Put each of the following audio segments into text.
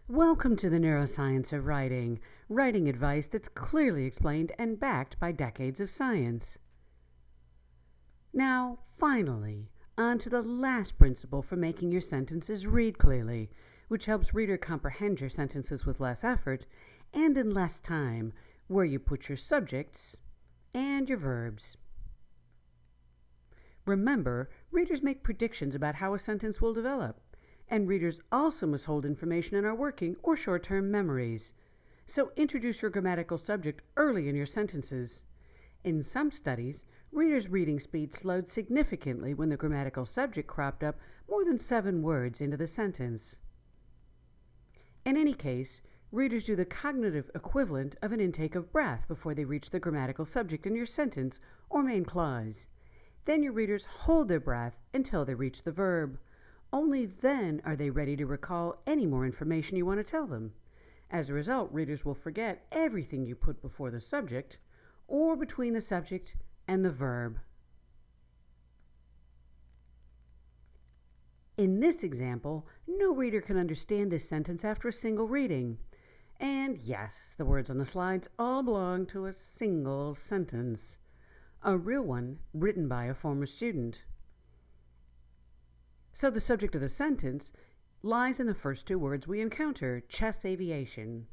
Welcome to the neuroscience of writing, writing advice that's clearly explained and backed by decades of science. Now, finally, on to the last principle for making your sentences read clearly, which helps reader comprehend your sentences with less effort and in less time, where you put your subjects and your verbs. Remember, readers make predictions about how a sentence will develop. And readers also must hold information in our working or short-term memories. So introduce your grammatical subject early in your sentences. In some studies, readers' reading speed slowed significantly when the grammatical subject cropped up more than 7 words into the sentence. In any case, readers do the cognitive equivalent of an intake of breath before they reach the grammatical subject in your sentence or main clause. Then your readers hold their breath until they reach the verb. Only then are they ready to recall any more information you want to tell them. As a result, readers will forget everything you put before the subject or between the subject and the verb. In this example, no reader can understand this sentence after a single reading. And yes, the words on the slides all belong to a single sentence, a real one written by a former student. So the subject of the sentence lies in the first 2 words we encounter, chess aviation.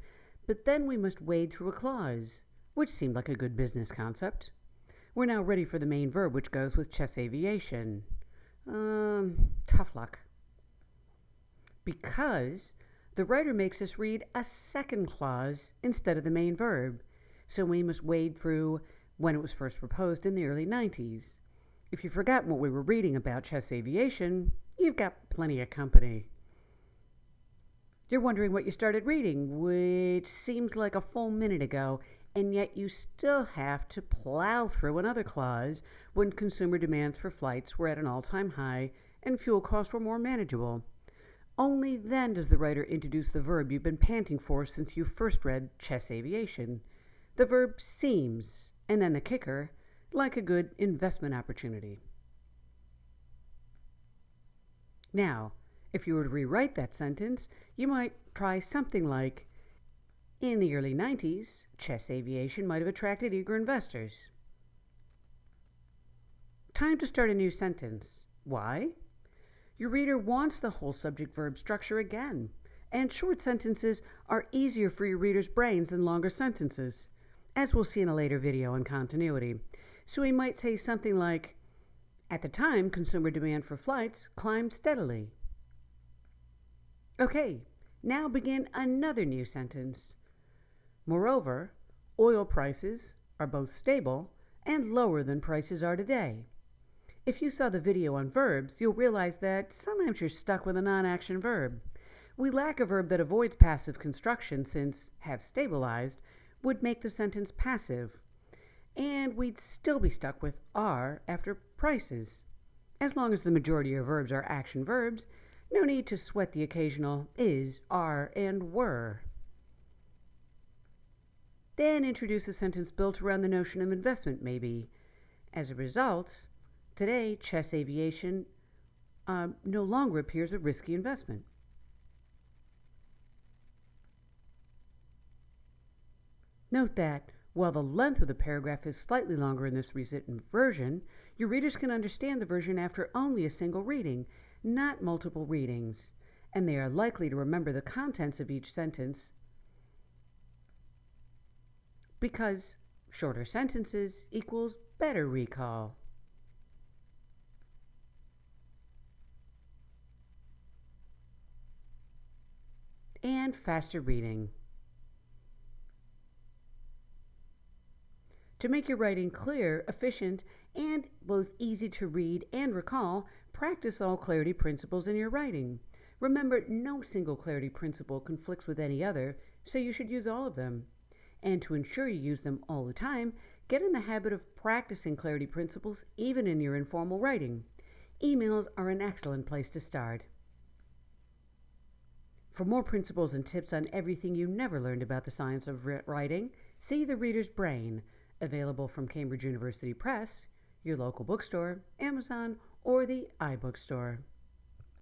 But then we must wade through a clause, which seemed like a good business concept. We're now ready for the main verb, which goes with chess aviation. Tough luck. Because the writer makes us read a second clause instead of the main verb, so we must wade through when it was first proposed in the early 90s. If you've forgotten what we were reading about chess aviation, you've got plenty of company. You're wondering what you started reading, which seems like a full minute ago, and yet you still have to plow through another clause when consumer demands for flights were at an all-time high and fuel costs were more manageable. Only then does the writer introduce the verb you've been panting for since you first read chess aviation. The verb seems, and then the kicker, like a good investment opportunity. Now, if you were to rewrite that sentence, you might try something like, in the early 90s, chess aviation might have attracted eager investors. Time to start a new sentence. Why? Your reader wants the whole subject-verb structure again, and short sentences are easier for your reader's brains than longer sentences, as we'll see in a later video on continuity. So we might say something like, at the time, consumer demand for flights climbed steadily. Okay, now begin another new sentence. Moreover, oil prices are both stable and lower than prices are today. If you saw the video on verbs, you'll realize that sometimes you're stuck with a non-action verb. We lack a verb that avoids passive construction since have stabilized would make the sentence passive, and we'd still be stuck with are after prices. As long as the majority of verbs are action verbs, no need to sweat the occasional is, are, and were. Then introduce a sentence built around the notion of investment, maybe. As a result, today, chess aviation no longer appears a risky investment. Note that while the length of the paragraph is slightly longer in this rewritten version, your readers can understand the version after only a single reading, not multiple readings, and they are likely to remember the contents of each sentence because shorter sentences equals better recall. And faster reading. To make your writing clear, efficient, and both easy to read and recall, practice all clarity principles in your writing. Remember, no single clarity principle conflicts with any other, so you should use all of them. And to ensure you use them all the time, get in the habit of practicing clarity principles even in your informal writing. Emails are an excellent place to start. For more principles and tips on everything you never learned about the science of writing, see The Reader's Brain, available from Cambridge University Press, your local bookstore, Amazon, or the iBookstore.